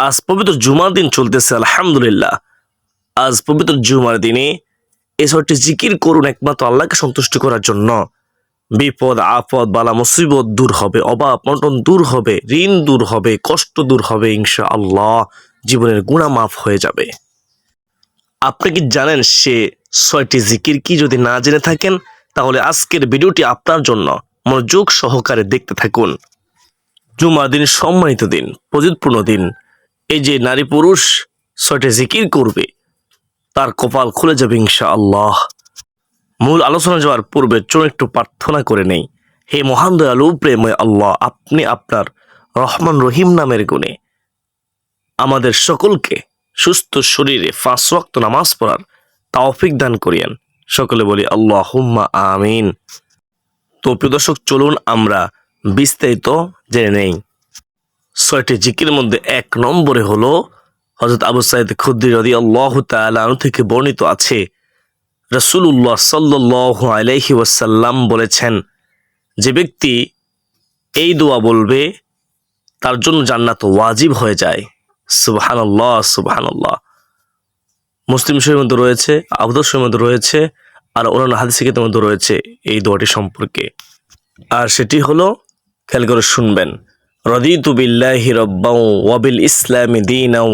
আজ পবিত্র জুমার দিন চলতেছে, আলহামদুলিল্লাহ। আজ পবিত্র জুমার দিনে এই ছয়টি জিকির করুন একমাত্র আল্লাহকে সন্তুষ্ট করার জন্য। বিপদ আপদ বালা মুসিবত দূর হবে, অভাব অনটন দূর হবে, ঋণ দূর হবে, কষ্ট দূর হবে, ইনশাআল্লাহ জীবনের গুনাহ মাফ হয়ে যাবে। আপনি কি জানেন সে ছয়টি জিকির কি? যদি না জেনে থাকেন তাহলে আজকের ভিডিওটি আপনার জন্য, মনোযোগ সহকারে দেখতে থাকুন। জুমার দিন সম্মানিত দিন, ফজিলতপূর্ণ দিন। এই যে নারী পুরুষ ছয়টি জিকির করবে তার কপাল খুলে যাবে ইনশাআল্লাহ। মূল আলোচনা যাওয়ার পূর্বে চলুন একটু প্রার্থনা করে নেই। হে মহান দয়ালু প্রেমময় আল্লাহ, আপনি আপনার রহমান রহিম নামের গুণে আমাদের সকলকে সুস্থ শরীরে 5 ওয়াক্ত নামাজ পড়ার তৌফিক দান করিয়েন। সকলে বলি আল্লাহুম্মা আমিন। তো প্রিয় দর্শক, চলুন আমরা বিস্তারিত জেনে নেই। ছয়টি জিকির মধ্যে 1 নম্বরে হলো হযরত আবু সাঈদ খুদরি রাদিয়াল্লাহু তাআলা আনহু থেকে বর্ণিত আছে, রাসূলুল্লাহ সাল্লাল্লাহু আলাইহি ওয়াসাল্লাম বলেছেন, যে ব্যক্তি এই দোয়া বলবে তার জন্য জান্নাত ওয়াজিব হয়ে যায়। সুবহানাল্লাহ সুবহানাল্লাহ। মুসলিম শরীফের মধ্যে রয়েছে, আবু দাউদ শরীফের মধ্যে রয়েছে, আর অন্যান্য হাদিস কিতাবের মধ্যে রয়েছে এই দোয়াটি সম্পর্কে। আর সেটি হলো, খেয়াল করে শুনবেন, রাদিতু বিল্লাহি রাব্বাও ওয়া বিল ইসলামি দীনাও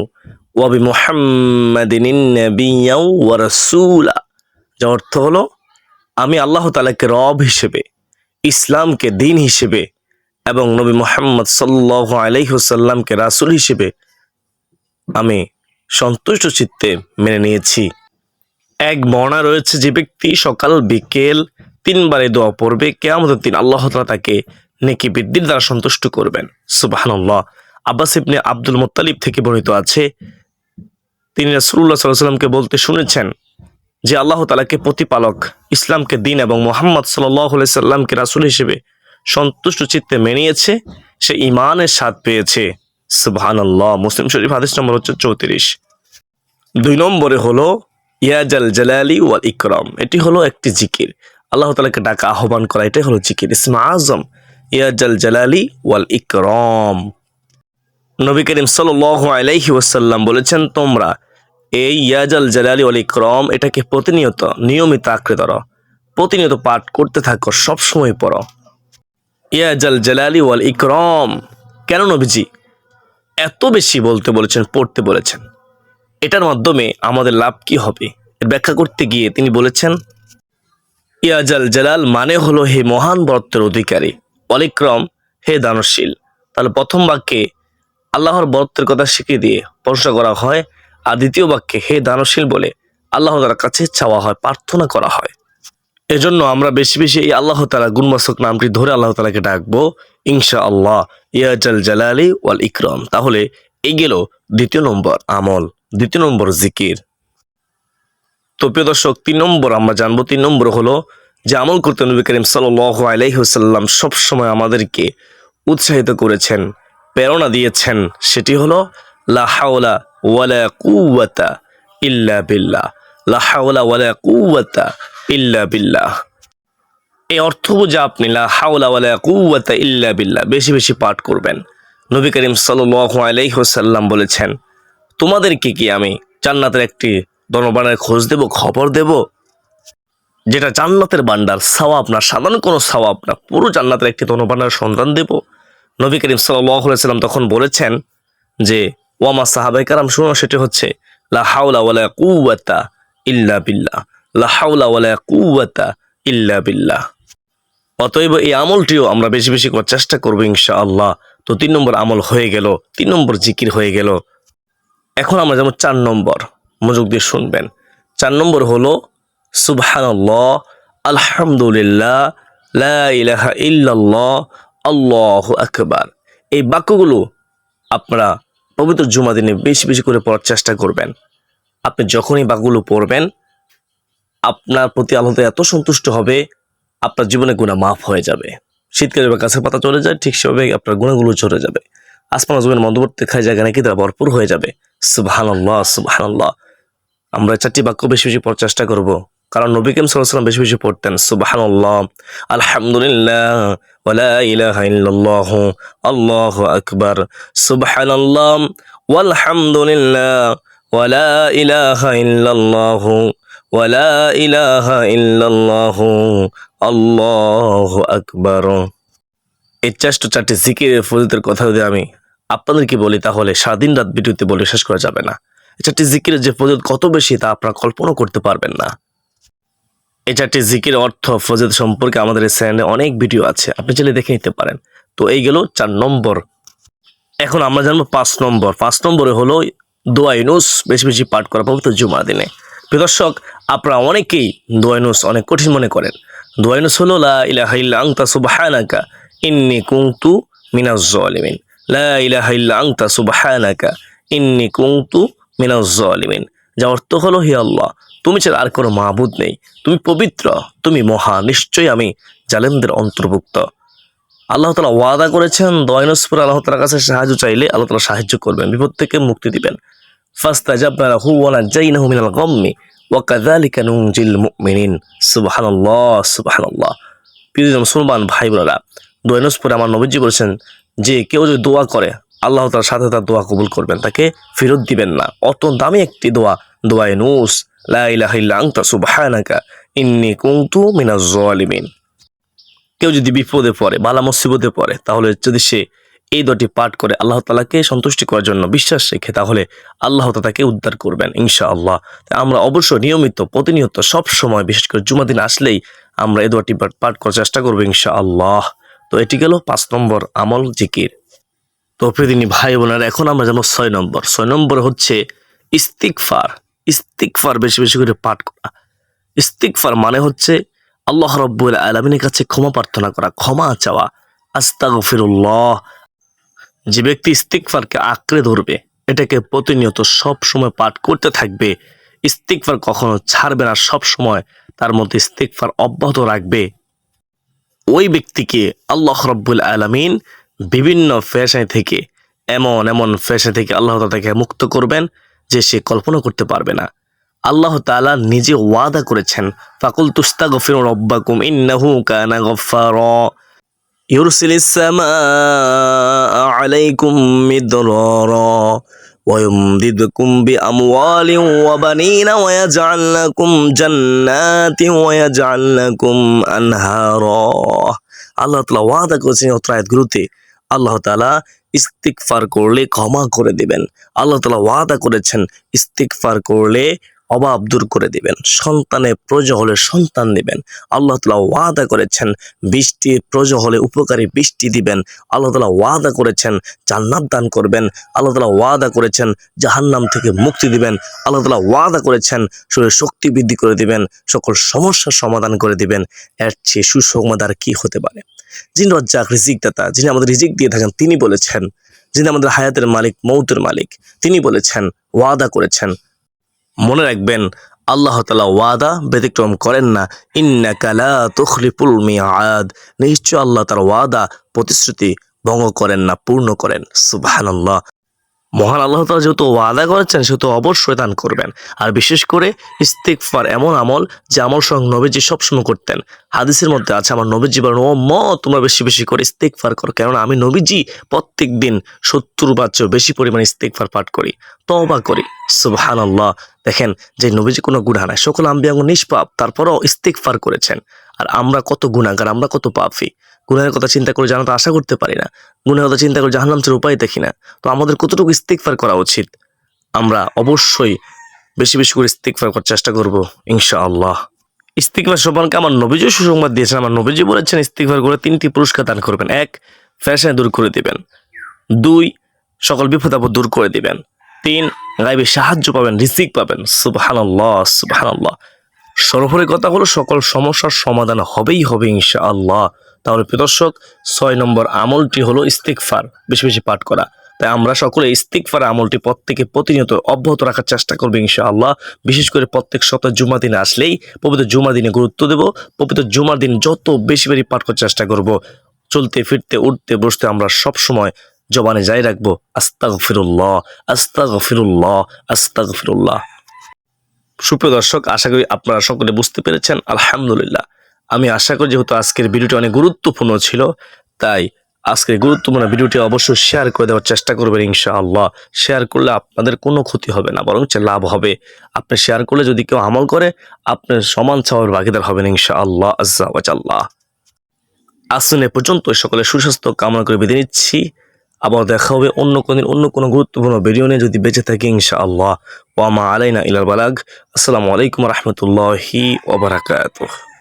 ওয়া বিমুহাম্মাদিন নাবিয়্যাও ওয়া রাসূলা। যার অর্থ হলো, আমি আল্লাহ তাআলাকে রব হিসেবে, ইসলামকে দিন হিসেবে এবং নবী মুহাম্মদ সাল্লাল্লাহু আলাইহি ওয়াসাল্লামকে রাসূল হিসেবে আমি সন্তুষ্ট চিত্তে মেনে নিয়েছি। এক বর্ণনা রয়েছে, যে ব্যক্তি সকাল বিকেল 3 বার এই দোয়া পড়বে, কিয়ামতের দিন আল্লাহ তাআলা তাকে নেকি বৃদ্ধির দ্বারা সন্তুষ্ট করবেন। সুবহানাল্লাহ। আব্বাস ইবনে আব্দুল মুত্তালিব থেকে বর্ণিত আছে, তিনি রাসূলুল্লাহ সাল্লাল্লাহু আলাইহি ওয়াসাল্লামকে বলতে শুনেছেন যে আল্লাহ তাআলাকে প্রতিপালক, ইসলামকে দিন এবং মুহাম্মদ সাল্লাল্লাহু আলাইহি সাল্লামকে রাসূল হিসেবে সন্তুষ্ট চিত্তে মেনে নিয়েছে, সে ঈমানের স্বাদ পেয়েছে। সুবহানাল্লাহ। মুসলিম শরীফ হাদিস নম্বর হচ্ছে 34। 2 নম্বরে হলো ইয়া জাল জালালি ওয়াল ইকরাম। এটি হলো একটি জিকির, আল্লাহ তাআলাকে ডাকা আহ্বান করা, এটাই হলো জিকির, ইসমে আযম ইয়া জাল জালালি ওয়াল ইকরাম। নবী করিম সাল্লাল্লাহু আলাইহি ওয়াসাল্লাম বলেছেন, তোমরা এই ইয়া জাল জালালি ওয়াল ইকরাম এটাকে প্রতিনিয়ত নিয়মিত আঁকড়ে ধরো, প্রতিনিয়ত পাঠ করতে থাকো, সবসময় পড়ো। ইয়া জাল জালালি ওয়াল ইকরাম কেন নবীজি এত বেশি বলতে বলেছেন, পড়তে বলেছেন? এটার মাধ্যমে আমাদের লাভ কি হবে এর ব্যাখ্যা করতে গিয়ে তিনি বলেছেন, ইয়া জাল জালাল মানে হলো হে মহান বরত্বের অধিকারী, ওয়াল ইকরাম হে দানশীল। তাহলে প্রথম বাক্যে আল্লাহর বরত্বের কথা শিখিয়ে দিয়ে প্রশংসা করা হয়, আর দ্বিতীয় বাক্যে হে দানশীল বলে আল্লাহ তাআলার কাছে চাওয়া হয়, প্রার্থনা করা হয়। এজন্য আমরা বেশি বেশি এই আল্লাহ তাআলা গুণবাচক নামটি ধরে আল্লাহ তাআলাকে ডাকবো ইনশাআল্লাহ, ইয়া জাল জালালি ওয়াল ইকরাম। তাহলে এই গেল 2 নম্বর আমল, 2 নম্বর জিকির। তো প্রিয় দর্শক, 3 নম্বর আমরা জানবো। 3 নম্বর হলো যে আমল করতে নবী করিম সাল্লাল্লাহু আলাইহি ওয়াসাল্লাম সবসময় আমাদেরকে উৎসাহিত করেছেন, প্রেরণা দিয়েছেন। সেটি হলো লা হাওলা ওয়ালা কুওয়াতা ইল্লা বিল্লাহ, লা হাওলা ওয়ালা কুওয়াতা ইল্লা বিল্লাহ। এই অর্থ বুঝে আপনি লা হাওলা ওয়ালা কুওয়াতা ইল্লা বিল্লাহ বেশি বেশি পাঠ করবেন। নবী করিম সাল্লাল্লাহু আলাইহি ওয়াসাল্লাম বলেছেন, তোমাদেরকে কি আমি জান্নাতের একটি ধনবানের খোঁজ দেব, খবর দেব, যেটা জান্নাতের ভান্ডার, সওয়াব না, সাধারণ কোনো সওয়াব না, পুরো জান্নাতের একটি ধনবানের সন্ধান দেব। নবী করিম সাল্লাল্লাহু আলাইহি ওয়াসাল্লাম তখন বলেছেন যে, ওয়ামা সাহাবায়ে কেরাম শুনো, সেটি হচ্ছে লা হাওলা ওয়ালা কুওয়াতা ইল্লা বিল্লাহ, লা হাওলা ওয়ালা কুওয়াতা ইল্লা বিল্লাহ। অতএব এই আমলটিও আমরা বেশি বেশি করার চেষ্টা করবো ইনশাআল্লাহ। তো 3 নম্বর আমল হয়ে গেল, 3 নম্বর জিকির হয়ে গেল। এখন আমরা যেমন 4 নম্বর, মনোযোগ দিয়ে শুনবেন। 4 নম্বর হলো সুবহানাল্লাহ, আলহামদুলিল্লাহ, লা ইলাহা ইল্লাল্লাহ, আল্লাহু আকবার। এই বাক্যগুলো আপনারা পবিত্র জুমা দিনে বেশি বেশি করে পড়ার চেষ্টা করবেন। আপনি যখনই বাক্যগুলো পড়বেন, আপনার প্রতি আল্লাহ এত সন্তুষ্ট হবে, আপনার জীবনে গুনাহ মাফ হয়ে যাবে। শীতকালে গাছের পাতা চলে যায়, ঠিক সেভাবে আপনার গুনাহগুলো ঝরে যাবে। আসমান জমিনের মধ্যবর্তী খায় জায়গা নাকি তারা ভরপুর হয়ে যাবে। সুবহানাল্লাহ সুবহানাল্লাহ। আমরা 4টি বাক্য বেশি বেশি পড়ার চেষ্টা করব, কারণ নবী করিম সাল্লাল্লাহু আলাইহি ওয়াসাল্লাম বেশি বেশি পড়তেন সুবহানাল্লাহ, আলহামদুলিল্লাহ, ওয়া লা ইলাহা ইল্লাল্লাহ, আল্লাহু আকবার, সুবহানাল্লাহ, ওয়ালহামদুলিল্লাহ ওয়ালা ইলাহা ইল্লাল্লাহু ওয়ালা ইলাহা ইল্লাল্লাহু আল্লাহু আকবার। এই চারটি জিকিরের ফজিলতের কথা যদি আমি আপনাদেরকে বলি তাহলে সারাদিন রাত ভিডিওতে বলে শেষ করা যাবে না। এই চারটি জিকিরের যে ফজিলত কত বেশি তা আপনারা কল্পনা করতে পারবেন না। এই চারটি জিকির অর্থ ফজিলত সম্পর্কে আমাদের এই চ্যানেলে অনেক ভিডিও আছে, আপনি চাইলে দেখে নিতে পারেন। তো এই গেল 4 নম্বর। এখন আমরা জানবো 5 নম্বর। 5 নম্বরে হলো দোয়া ইউনুস বেশি বেশি পাঠ করা পবিত্র জুমার দিনে। প্রিয় দর্শক, আপনারা অনেকেই দোয়া ইউনুস অনেক কঠিন মনে করেন। দোয়া ইউনুস হলো লা ইলাহা ইল্লা আনতা সুবহানাকা ইন্নী কুনতু মিনাজ জালিমিন। লা ইলাহা ইল্লা আনতা সুবহানাকা ইন্নী কুনতু মিনাজ জালিমিন। যার অর্থ হলো, হে আল্লাহ, তুমি ছাড়া আর কোনো মাবুদ নেই, তুমি পবিত্র, তুমি মহা, নিশ্চয়ই আমি জালেমদের অন্তর্ভুক্ত। আল্লাহ তাআলা ওয়াদা করেছেন দোয়া ইউনুস পড়ে আল্লাহ তাআলার কাছে সাহায্য চাইলে আল্লাহ তাআলা সাহায্য করবেন, বিপদ থেকে মুক্তি দিবেন। ফাস্তাজাবনা লাহু ওয়া নাজাইনাহু মিনাল গাম্মি ওয়া কাযালিকা নুনজিল মুমিনিন। সুবহানাল্লাহ সুবহানাল্লাহ। প্রিয় মুসলমান ভাই বোনেরা, দোয়া ইউনুস পড়ে আমার নবীজি বলেছেন যে কেউ যদি দোয়া করে আল্লাহ তাআলার সাথে তার দোয়া কবুল করবেন, তাকে ফেরত দিবেন না। অত দামি একটি দোয়া, দোয়া ইউনুস, লা ইলাহা ইল্লা আনতা সুবহানাকা ইন্নী কুনতু মিনাজ জালিমিন। কেউ যদি বিপদে পড়ে, বালা মুসিবতে পড়ে, তাহলে যদি সে এই দোয়াটি পাঠ করে আল্লাহ তাআলাকে সন্তুষ্টি করার জন্য বিশ্বাস রেখে, তাহলে আল্লাহ তাআলা তাকে উদ্ধার করবেন ইনশাআল্লাহ। তাই আমরা অবশ্যই নিয়মিত প্রতিনিয়ত সব সময়, বিশেষ করে জুমার দিন আসলেই আমরা এই দোয়াটি পাঠ করার চেষ্টা করবো ইনশাআল্লাহ। তো এটি গেল 5 নম্বর আমল জিকির। তো প্রিয়দিনী ভাই বোনেরা, এখন আমরা জানবো 6 নম্বর। 6 নম্বর হচ্ছে ইস্তিগফার। ইস্তিগফার বেশি বেশি করে পাঠ করা। ইস্তিগফার মানে হচ্ছে আল্লাহ রাব্বুল আলামিনের কাছে ক্ষমা প্রার্থনা করা, ক্ষমা চাওয়া। আস্তাগফিরুল্লাহ। যে ব্যক্তি ইস্তিগফারকে আঁকড়ে ধরবে, এটাকে প্রতিনিয়ত সব সময় পাঠ করতে থাকবে, ইস্তিগফার কখনো ছাড়বে না, সব সময় তার মধ্যে ইস্তিগফার অব্যাহত রাখবে, ওই ব্যক্তিকে আল্লাহ রাব্বুল আলামিন বিভিন্ন ফেরেশতানি থেকে, এমন এমন ফেরেশতা থেকে আল্লাহ তাআলা তাকে মুক্ত করবেন যে সে কল্পনা করতে পারবে না। আল্লাহ তাআলা নিজে ওয়াদা করেছেন, ফাকুল তুস্তাগফিরু রাব্বাকুম ইন্নাহু কানা গফফারা ইউরসিলিস সামাআ আলাইকুম মিদরারা ওয়া ইউমদিদকুম বিআমওয়ালিন ওয়া বানিনা ওয়া ইয়াজআল লাকুম জান্নাতিন ওয়া ইয়াজআল লাকুম আনহারা। আল্লাহ তাআলা ওয়াদা করেছেন অত্র আয়াতগুলোতে আল্লাহ তাআলা ইস্তিগফার করলে ক্ষমা করে দিবেন। আল্লাহ তাআলা ওয়াদা করেছেন ইস্তিগফার করলে অভাব দূর করে দিবেন, সন্তানের প্রয়োজন হলে সন্তান দিবেন। আল্লাহ তাআলা ওয়াদা করেছেন বৃষ্টির প্রয়োজন হলে উপকারী বৃষ্টি দিবেন। আল্লাহ তাআলা ওয়াদা করেছেন জান্নাত দান করবেন। আল্লাহ তাআলা ওয়াদা করেছেন জাহান্নাম থেকে মুক্তি দিবেন। আল্লাহ তাআলা ওয়াদা করেছেন শরীরের শক্তি বৃদ্ধি করে দিবেন, সকল সমস্যার সমাধান করে দিবেন। এর চেয়ে সুসংবাদ আর কি হতে পারে? যিনি রাজ্জাক, রিজিক দাতা, যিনি আমাদের রিজিক দিয়ে থাকেন, তিনি বলেছেন, যিনি আমাদের হায়াতের মালিক, মৌতের মালিক, তিনি বলেছেন, ওয়াদা করেছেন। মনে রাখবেন, আল্লাহ তাআলা ওয়াদা ব্যতিক্রম করেন না। ইন্নাকা লা তুখলিফুল মিআদ। নিশ্চয় আল্লাহ তার ওয়াদা, প্রতিশ্রুতি ভঙ্গ করেন না, পূর্ণ করেন। সুবহানাল্লাহ। মহান আল্লাহ তাআলা যেহেতু ওয়াদা করেছেন, সেহেতু অবশ্যই দান করবেন। আর বিশেষ করে ইস্তিগফার এমন আমল যে আমল স্বয়ং নবীজি সবসময় করতেন। হাদিসের মধ্যে আছে, আমার নবীজি বলেন, ও তোমরা বেশি বেশি করে ইস্তিগফার করো, কেননা আমি নবীজি প্রত্যেক দিন 70 বার চেয়ে বেশি পরিমাণে ইস্তিগফার পাঠ করি, তওবা করি। সুবহানাল্লাহ। দেখেন, যে নবীজি কোনো গুনাহ নাই, সকল আম্বিয়াগণ নিষ্পাপ, তারপরেও ইস্তিগফার করেছেন। আর আমরা কত গুনাহগার, আমরা কত পাপী। গুনাহের কথা চিন্তা করে জান্নাত আশা করতে পারি না, গুনাহের কথা চিন্তা করে জাহান্নাম ছেড়ে উপায় দেখি না। তো আমাদের কতটুকু ইস্তিগফার করা উচিত? আমরা অবশ্যই বেশি বেশি করে ইস্তিগফার করার চেষ্টা করব ইনশাআল্লাহ। ইস্তিগফার সম্পর্কে আমার নবীজি সুসংবাদ দিয়েছেন। আমার নবীজি বলেছেন ইস্তিগফার করে 3টি পুরস্কার দান করবেন। 1, ফেরেশতা দূর করে দিবেন। 2, সকল বিপদ আপদ দূর করে দিবেন। 3, গায়বী সাহায্য পাবেন, রিজিক পাবেন। সুবহানাল্লাহ সুবহানাল্লাহ। সর্বোপরি কথা হলো সকল সমস্যার সমাধান হবেই হবে ইনশাআল্লাহ। তাহলে প্রিয় দর্শক, 6 নম্বর আমলটি হলো ইস্তিগফার বেশি বেশি পাঠ করা। তাই আমরা সকলে ইস্তিগফার আমলটি প্রত্যেকে প্রতিনিয়ত অব্যাহত রাখার চেষ্টা করবো ইনশাআল্লাহ। বিশেষ করে প্রত্যেক সপ্তাহ জুমার দিনে আসলেই পবিত্র জুমার দিনে গুরুত্ব দেব। পবিত্র জুমার দিন যত বেশি বেশি পাঠ করার চেষ্টা করব। চলতে ফিরতে উঠতে বসতে আমরা সব সময় জবানে যাই রাখবো, আস্তাগফিরুল্লাহ আস্তাগফিরুল্লাহ আস্তাগফিরুল্লাহ। সুপ্রিয় দর্শক, আশা করি আপনারা সকলে বুঝতে পেরেছেন। আলহামদুলিল্লাহ। আমি আশা করি যেহেতু আজকের ভিডিওটি অনেক গুরুত্বপূর্ণ ছিল, তাই আজকের গুরুত্বপূর্ণ ভিডিওটি অবশ্যই শেয়ার করে দেওয়ার চেষ্টা করবেন ইনশাআল্লাহ। শেয়ার করলে আপনাদের কোনো ক্ষতি হবে না, বরং লাভ হবে। আপনি শেয়ার করলে যদি কেউ আমল করে, আপনার সমান সওয়াবের ভাগীদার হবেন ইনশাআল্লাহ আজ্জা ওয়া জাল্লাহ। আসুন এ পর্যন্ত সকলের সুস্বাস্থ্য কামনা করে বিদায় নিচ্ছি। আবার দেখা হবে অন্য কোনদিন অন্য কোনো গুরুত্বপূর্ণ ভিডিও নিয়ে, যদি বেঁচে থাকি ইনশাআল্লাহ। ওয়া মা আলাইনা ইলাল বালাগ। আসসালামু আলাইকুম ওয়া রাহমাতুল্লাহি ওয়া বারাকাতুহু।